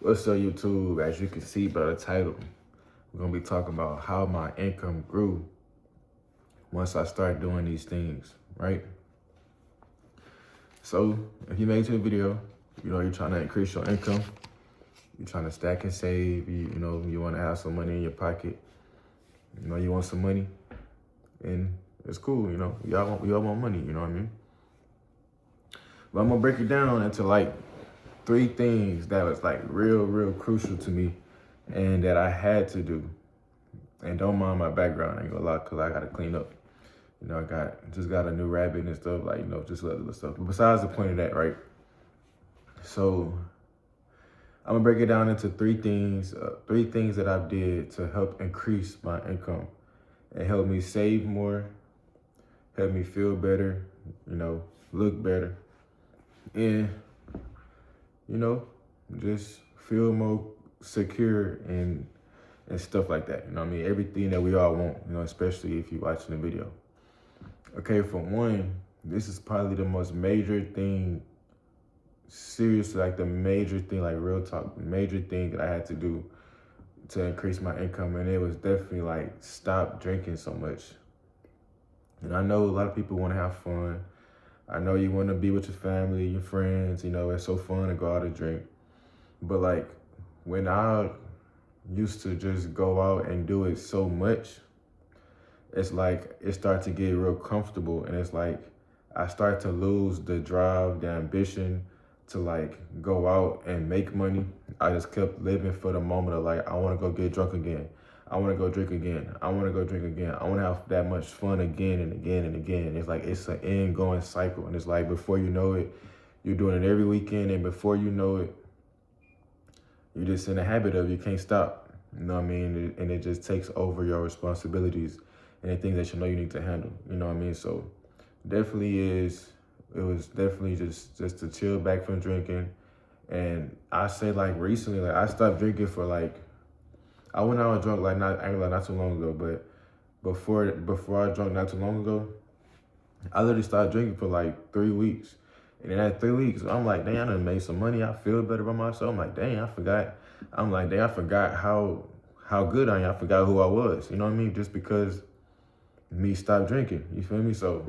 What's up, YouTube? As you can see by the title, we're gonna be talking about how my income grew once I started doing these things, right? So if you made it to the video, you're trying to increase your income, you're trying to stack and save, you want to have some money in your pocket, you want some money, and it's cool, we all want money, you know what I mean? But I'm gonna break it down into like 3 things that was like real crucial to me and that I had to do. And don't mind my background, I ain't gonna lie, cause I gotta clean up. I just got a new rabbit and stuff, like, just other stuff. But besides the point of that, right? So I'm gonna break it down into 3 things that I did to help increase my income and help me save more, help me feel better, look better, and, just feel more secure and stuff like that. Everything that we all want, especially if you're watching the video. Okay, for one, this is probably the most major thing, seriously, like the major thing, like real talk, major thing that I had to do to increase my income. And it was definitely like stop drinking so much. And I know a lot of people want to have fun. I know you want to be with your family, your friends, it's so fun to go out and drink. But like when I used to just go out and do it so much, it's like it started to get real comfortable, and it's like I start to lose the drive, the ambition to like go out and make money. I just kept living for the moment of like, I want to go get drunk again. I want to go drink again. I want to go drink again. I want to have that much fun again and again and again. It's like it's an ongoing cycle, and it's like before you know it, you're doing it every weekend, and before you know it, you're just in a habit of you can't stop. You know what I mean? And it just takes over your responsibilities and the things that you need to handle. You know what I mean? So it was definitely just to chill back from drinking. And I say like recently, like I stopped drinking for like, I went out drunk like not too long ago, but before I drunk not too long ago, I literally started drinking for like 3 weeks. And in that 3 weeks, I'm like, dang, I done made some money. I feel better about myself. I'm like, dang, I forgot how good I am. I forgot who I was. You know what I mean? Just because me stopped drinking. You feel me? So,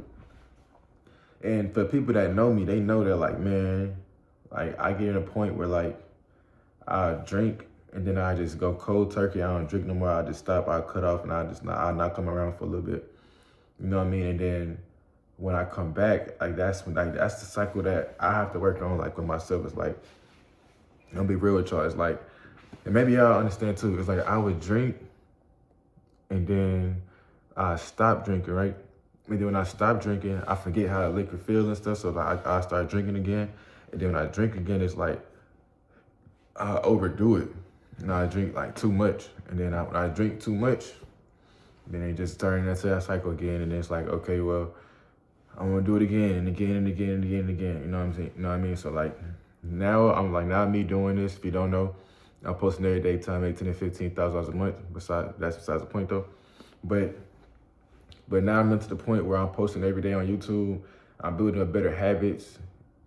and for people that know me, they know that like, man, like I get in a point where like I drink and then I just go cold turkey. I don't drink no more. I just stop. I cut off and I'll not come around for a little bit. You know what I mean? And then when I come back, like that's the cycle that I have to work on, like with myself. It's like, I'm gonna be real with y'all. It's like, and maybe y'all understand too. It's like I would drink and then I stop drinking, right? And then when I stop drinking, I forget how liquor feels and stuff. So like I start drinking again. And then when I drink again, it's like I overdo it. I drink like too much. And then when I drink too much, then it just turns into that cycle again. And then it's like, okay, well, I'm gonna do it again and again and again and again and again. You know what I'm saying? You know what I mean? So like now me doing this, if you don't know, I'm posting every day, time $18,000 to $15,000 a month. That's besides the point though. But now I'm to the point where I'm posting every day on YouTube. I'm building up better habits.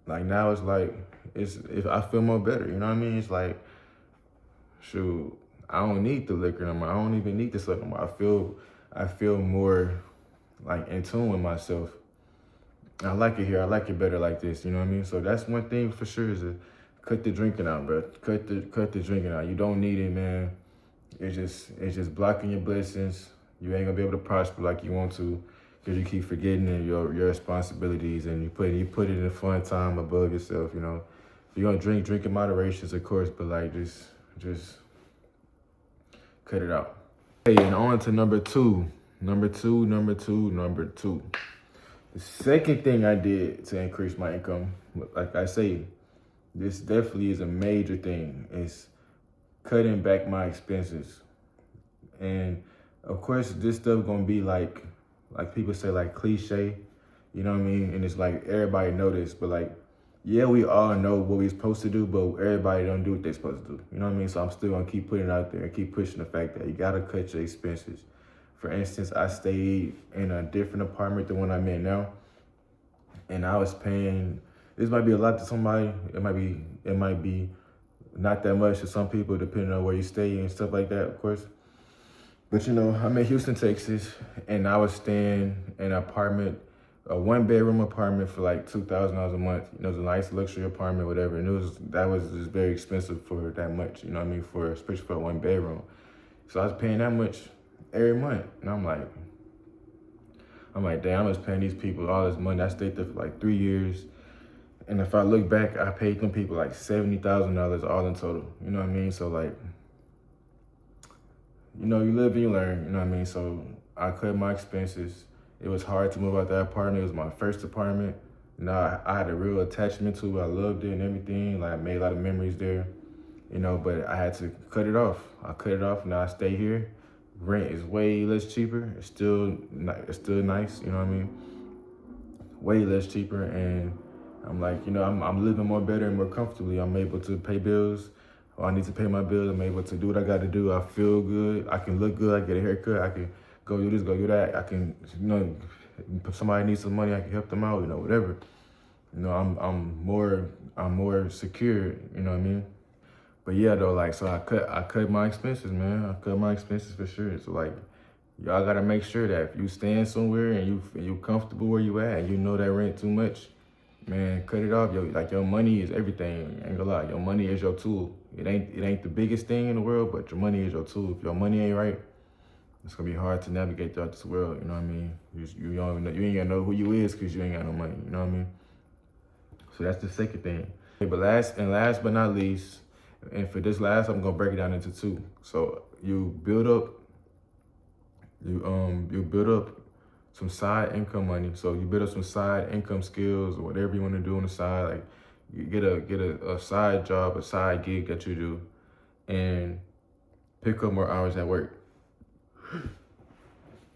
Like now it's like, if I feel more better, you know what I mean? It's like, shoot, I don't need the liquor no more. I don't even need the stuff no more. I feel more like in tune with myself. I like it here. I like it better like this. You know what I mean? So that's one thing for sure is to cut the drinking out, bro. Cut the drinking out. You don't need it, man. It's just blocking your blessings. You ain't gonna be able to prosper like you want to because you keep forgetting your responsibilities, and you put it in a fun time above yourself. If you're gonna drink in moderation, of course, but like just cut it out. Okay, and on to number two. The second thing I did to increase my income, like I say, this definitely is a major thing, is cutting back my expenses. And of course, this stuff gonna be like people say, like cliche, you know what I mean? And it's like everybody know this, but like, yeah, we all know what we're supposed to do, but everybody don't do what they're supposed to do. You know what I mean? So I'm still gonna keep putting it out there and keep pushing the fact that you gotta cut your expenses. For instance, I stayed in a different apartment than one I'm in now, and I was paying. This might be a lot to somebody. It might be Not that much to some people, depending on where you stay and stuff like that, of course. But you know, I'm in Houston, Texas, and I was staying in an apartment, a 1-bedroom apartment for like $2,000 a month. You know, it was a nice luxury apartment, whatever. And that was just very expensive for that much. You know what I mean? Especially for a 1-bedroom. So I was paying that much every month, and I'm like, damn, I was paying these people all this money. I stayed there for like 3 years. And if I look back, I paid them people like $70,000 all in total. You know what I mean? So like, you know, you live and you learn, you know what I mean? So I cut my expenses. It was hard to move out that apartment. It was my first apartment. You know, I had a real attachment to it. I loved it and everything. Like I made a lot of memories there, you know, but I had to cut it off. I cut it off. Now I stay here. Rent is way less cheaper. It's still nice, you know what I mean? Way less cheaper. And I'm like, you know, I'm living more better and more comfortably. I'm able to pay bills. I need to pay my bills. I'm able to do what I got to do. I feel good. I can look good. I get a haircut. I can go do this, go do that. I can, you know, if somebody needs some money, I can help them out, you know, whatever. You know, I'm more secure, you know what I mean? But yeah, though, like, so I cut my expenses, man. I cut my expenses for sure. So like, y'all gotta make sure that if you staying somewhere and you comfortable where you at and you know that rent too much, man, cut it off. Your money is everything. I ain't gonna lie, your money is your tool. It ain't the biggest thing in the world, but your money is your tool. If your money ain't right, it's gonna be hard to navigate throughout this world. You know what I mean? You don't even know, you ain't gonna know who you is because you ain't got no money. You know what I mean? So that's the second thing. But last but not least, and for this last, I'm gonna break it down into two. So you build up some side income money. So you build up some side income skills or whatever you want to do on the side. Like you get a side job, a side gig that you do, and pick up more hours at work.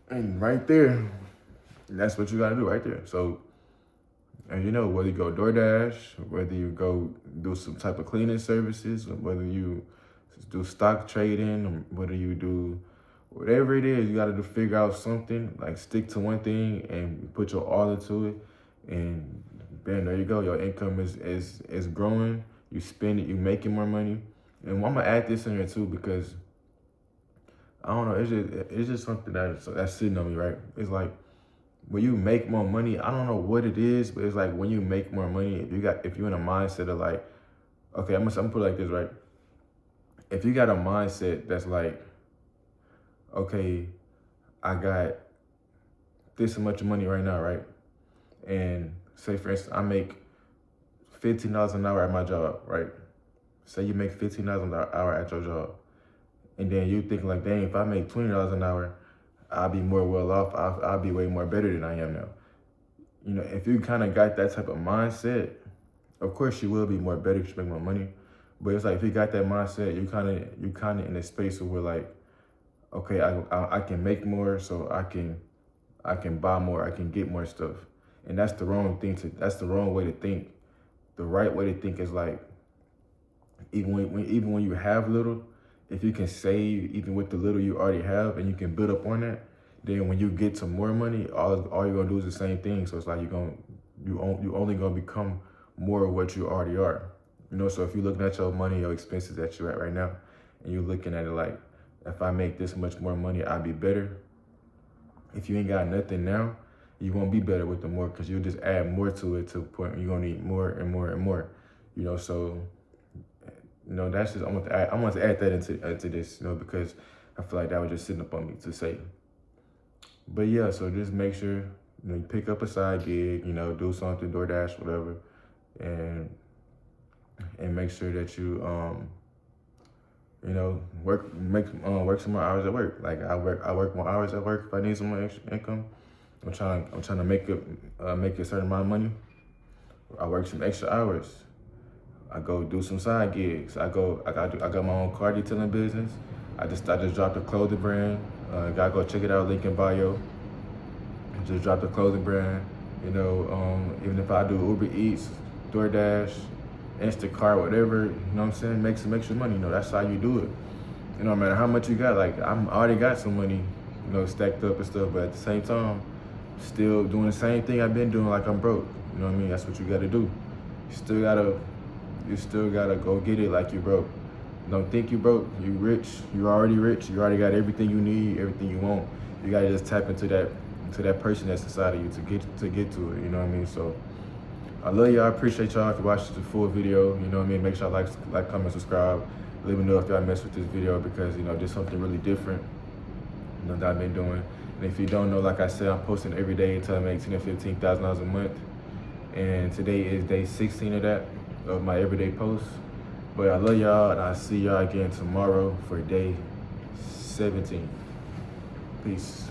And right there, that's what you gotta do right there. So, and you know, whether you go DoorDash, whether you go do some type of cleaning services, or whether you do stock trading, or whether you do whatever it is, you gotta figure out something, like stick to one thing and put your all into it. And bam, there you go. Your income is growing. You spend it, you making more money. And I'm gonna add this in here too because I don't know, it's just something that's sitting on me, right? It's like when you make more money, I don't know what it is, but it's like when you make more money, if you're in a mindset of like, okay, I'm gonna put it like this, right? If you got a mindset that's like, okay, I got this much money right now, right? And say for instance, I make $15 an hour at my job, right? Say you make $15 an hour at your job. And then you think like, dang, if I make $20 an hour, I'll be more well off. I'll be way more better than I am now. You know, if you kind of got that type of mindset, of course you will be more better because you make more money. But it's like if you got that mindset, you kind of in a space where like, okay, I can make more, so I can buy more, I can get more stuff. And that's the wrong way to think. The right way to think is like, even when you have little, if you can save even with the little you already have and you can build up on that, then when you get to more money, all you're gonna do is the same thing. So it's like you only gonna become more of what you already are. You know, so if you're looking at your money, your expenses that you're at right now, and you're looking at it like, if I make this much more money, I'll be better. If you ain't got nothing now, you won't be better with the more because you'll just add more to it to the point you're gonna need more and more and more. You know, so you know, that's just I want to add that into this, you know, because I feel like that was just sitting up on me to say. But yeah, so just make sure you pick up a side gig, you know, do something, DoorDash, whatever, and make sure that you you know, work some more hours at work. Like I work more hours at work if I need some more extra income. I'm trying to make a certain amount of money. I work some extra hours. I go do some side gigs. I got my own car detailing business. I just dropped a clothing brand. Gotta go check it out, link in bio. Just dropped a clothing brand. You know, even if I do Uber Eats, DoorDash, Instacart, whatever, you know what I'm saying? Make some extra money. You know, that's how you do it. You know, no matter how much you got, like I already got some money, you know, stacked up and stuff, but at the same time, still doing the same thing I've been doing like I'm broke. You know what I mean? That's what you gotta do. You still gotta You still gotta go get it like you broke. Don't think you broke. You rich. You already rich. You already got everything you need, everything you want. You gotta just tap into that person that's inside of you to get to it. You know what I mean? So I love y'all. I appreciate y'all. If you watched the full video, you know what I mean? Make sure y'all like, comment, subscribe. Let me know if y'all mess with this video because, you know, this is something really different, you know, that I've been doing. And if you don't know, like I said, I'm posting every day until I make $10,000 to $15,000 a month. And today is day 16 of that, of my everyday posts. But I love y'all, and I'll see y'all again tomorrow for day 17. Peace.